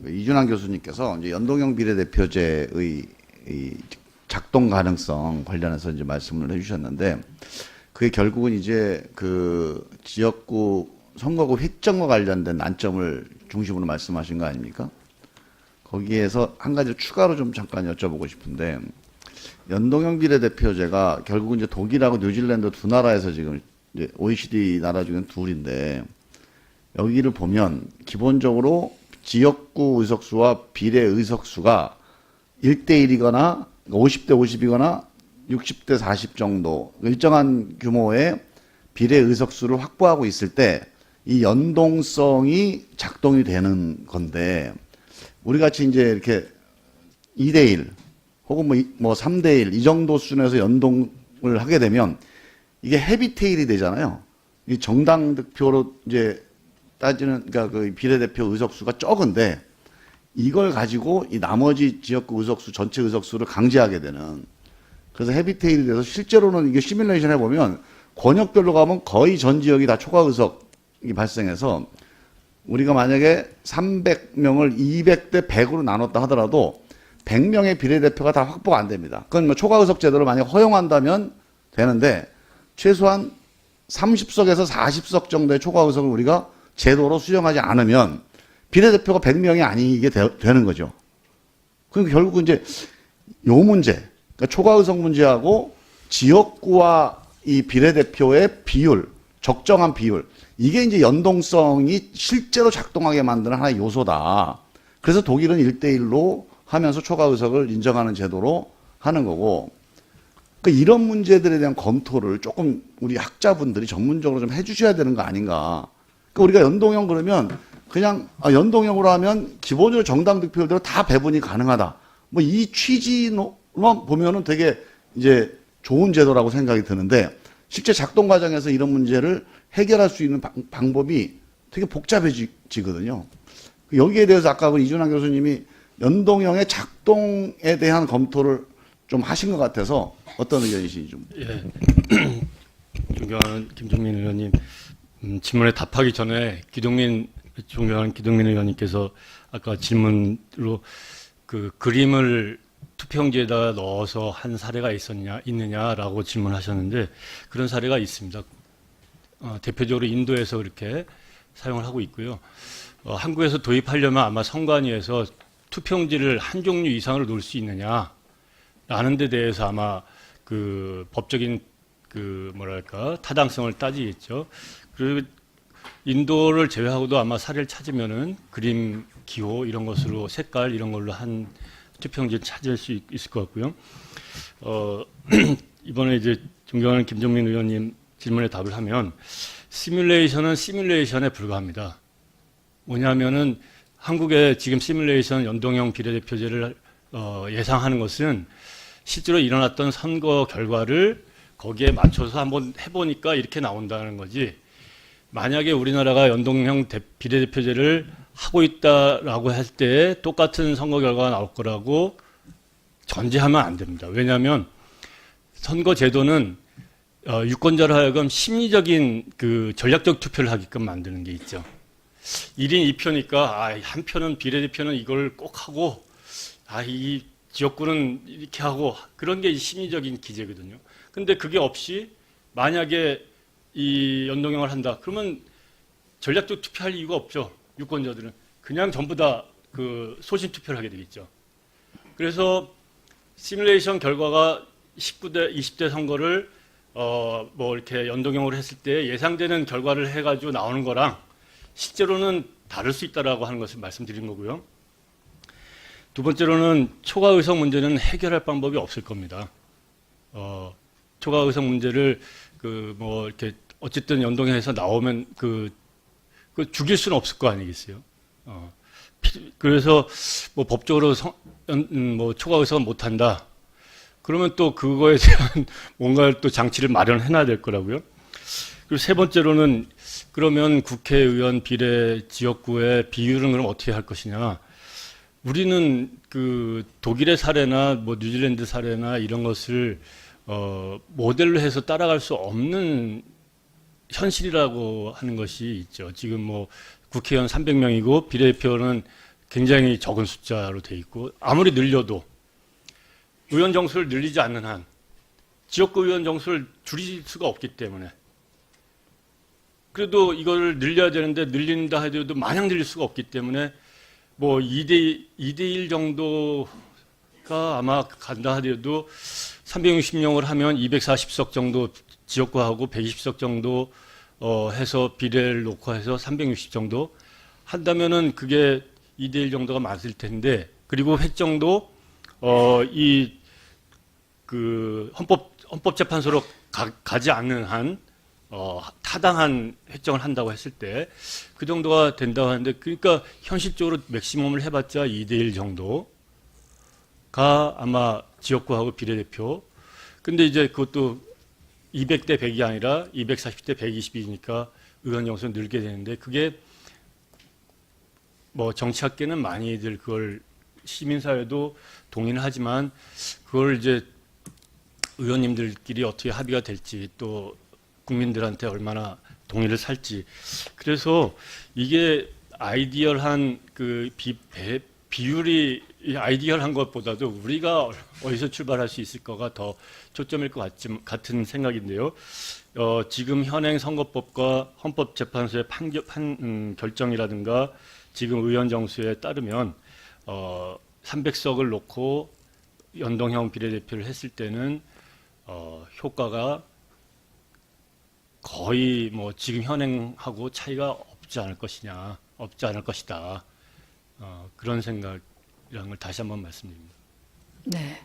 이준환 교수님께서 이제 연동형 비례대표제의 이 작동 가능성 관련해서 이제 말씀을 해주셨는데, 그게 결국은 이제 그 지역구 선거구 획정과 관련된 난점을 중심으로 말씀하신 거 아닙니까? 거기에서 한 가지 추가로 좀 잠깐 여쭤보고 싶은데, 연동형 비례대표제가 결국은 이제 독일하고 뉴질랜드 두 나라에서 지금 이제 OECD 나라 중에 둘인데, 여기를 보면 기본적으로 지역구 의석수와 비례 의석수가 1대1이거나 50대 50이거나 60대 40 정도 일정한 규모의 비례 의석수를 확보하고 있을 때 이 연동성이 작동이 되는 건데, 우리 같이 이제 이렇게 2대1 혹은 뭐 3대1 이 정도 수준에서 연동을 하게 되면 이게 헤비테일이 되잖아요. 이 정당 득표로 이제 따지는, 그러니까 그 비례대표 의석수가 적은데 이걸 가지고 이 나머지 지역구 의석수 전체 의석수를 강제하게 되는, 그래서 헤비테일이 돼서 실제로는 이게 시뮬레이션 해보면 권역별로 가면 거의 전 지역이 다 초과 의석이 발생해서 우리가 만약에 300명을 200대 100으로 나눴다 하더라도 100명의 비례대표가 다 확보가 안 됩니다. 그건 뭐 초과 의석 제도를 만약 허용한다면 되는데, 최소한 30석에서 40석 정도의 초과 의석을 우리가 제도로 수정하지 않으면 비례대표가 100명이 아니게 되는 거죠. 그러니까 결국은 이제 요 문제, 그러니까 초과 의석 문제하고 지역구와 이 비례대표의 비율, 적정한 비율, 이게 이제 연동성이 실제로 작동하게 만드는 하나의 요소다. 그래서 독일은 1대1로 하면서 초과 의석을 인정하는 제도로 하는 거고, 그러니까 이런 문제들에 대한 검토를 조금 우리 학자분들이 전문적으로 좀 해주셔야 되는 거 아닌가. 그러니까 우리가 연동형 그러면 그냥 연동형으로 하면 기본적으로 정당 득표율대로 다 배분이 가능하다. 뭐 이 취지로만 보면은 되게 이제 좋은 제도라고 생각이 드는데, 실제 작동 과정에서 이런 문제를 해결할 수 있는 방법이 되게 복잡해지거든요. 여기에 대해서 아까 그 이준환 교수님이 연동형의 작동에 대한 검토를 좀 하신 것 같아서 어떤 의견이신지 좀. 예. 존경하는 김종민 의원님, 질문에 답하기 전에 존경하는 기동민 의원님께서 아까 질문으로 그 그림을 투표용지에다 넣어서 한 사례가 있느냐라고 질문하셨는데, 그런 사례가 있습니다. 대표적으로 인도에서 그렇게 사용을 하고 있고요. 한국에서 도입하려면 아마 선관위에서 투표용지를 한 종류 이상으로 놓을 수 있느냐라는 데 대해서 아마 그 법적인 그 뭐랄까 타당성을 따지겠죠. 그리고 인도를 제외하고도 아마 사례를 찾으면은 그림, 기호 이런 것으로 색깔 이런 걸로 한 투표용지를 찾을 수 있을 것 같고요. 이번에 이제 존경하는 김종민 의원님 질문에 답을 하면, 시뮬레이션은 시뮬레이션에 불과합니다. 뭐냐면은 한국의 지금 시뮬레이션 연동형 비례대표제를 예상하는 것은 실제로 일어났던 선거 결과를 거기에 맞춰서 한번 해보니까 이렇게 나온다는 거지, 만약에 우리나라가 연동형 비례대표제를 하고 있다라고 할 때 똑같은 선거 결과가 나올 거라고 전제하면 안 됩니다. 왜냐하면 선거 제도는 유권자를 하여금 심리적인 그 전략적 투표를 하게끔 만드는 게 있죠. 1인 2표니까 한 표는 비례대표는 이걸 꼭 하고 이 지역구는 이렇게 하고, 그런 게 심리적인 기제거든요. 근데 그게 없이 만약에 이 연동형을 한다 그러면 전략적 투표할 이유가 없죠. 유권자들은 그냥 전부 다 그 소신 투표를 하게 되겠죠. 그래서 시뮬레이션 결과가 19대 20대 선거를 뭐 이렇게 연동형으로 했을 때 예상되는 결과를 해가지고 나오는 거랑 실제로는 다를 수 있다라고 하는 것을 말씀드린 거고요. 두 번째로는 초과 의석 문제는 해결할 방법이 없을 겁니다. 초과 의석 문제를 그 뭐 이렇게 어쨌든 연동해서 나오면 그 죽일 수는 없을 거 아니겠어요. 그래서 뭐 법적으로 뭐 초과 의석은 못 한다. 그러면 또 그거에 대한 뭔가 또 장치를 마련해놔야 될 거라고요. 그리고 세 번째로는 그러면 국회의원 비례 지역구의 비율은 그럼 어떻게 할 것이냐. 우리는 그 독일의 사례나 뭐 뉴질랜드 사례나 이런 것을 모델로 해서 따라갈 수 없는 현실이라고 하는 것이 있죠. 지금 뭐 국회의원 300명이고 비례대표는 굉장히 적은 숫자로 돼 있고 아무리 늘려도 의원 정수를 늘리지 않는 한 지역구 의원 정수를 줄일 수가 없기 때문에 그래도 이걸 늘려야 되는데 늘린다 하더라도 마냥 늘릴 수가 없기 때문에 뭐 2대1 정도가 아마 간다 하더라도 360명을 하면 240석 정도 지역구하고 120석 정도 해서 비례를 놓고 해서 360 정도 한다면은 그게 2대1 정도가 맞을 텐데 그리고 획정도 그 헌법재판소로 가지 않는 한 타당한 획정을 한다고 했을 때 그 정도가 된다고 하는데 그러니까 현실적으로 맥시멈을 해봤자 2대1 정도가 아마 지역구하고 비례대표 근데 이제 그것도 200대 100이 아니라 240대 120이니까 의원 정수는 늘게 되는데 그게 뭐 정치학계는 많이들 그걸 시민사회도 동의는 하지만 그걸 이제 의원님들끼리 어떻게 합의가 될지 또 국민들한테 얼마나 동의를 살지 그래서 이게 아이디얼한 그 비율이 아이디얼한 것보다도 우리가 어디서 출발할 수 있을 거가 더 초점일 것 같은 생각인데요. 지금 현행 선거법과 헌법재판소의 결정이라든가 지금 의원 정수에 따르면 300석을 놓고 연동형 비례대표를 했을 때는 효과가 거의 뭐 지금 현행하고 차이가 없지 않을 것이다. 그런 생각이라는 걸 다시 한번 말씀드립니다. 네.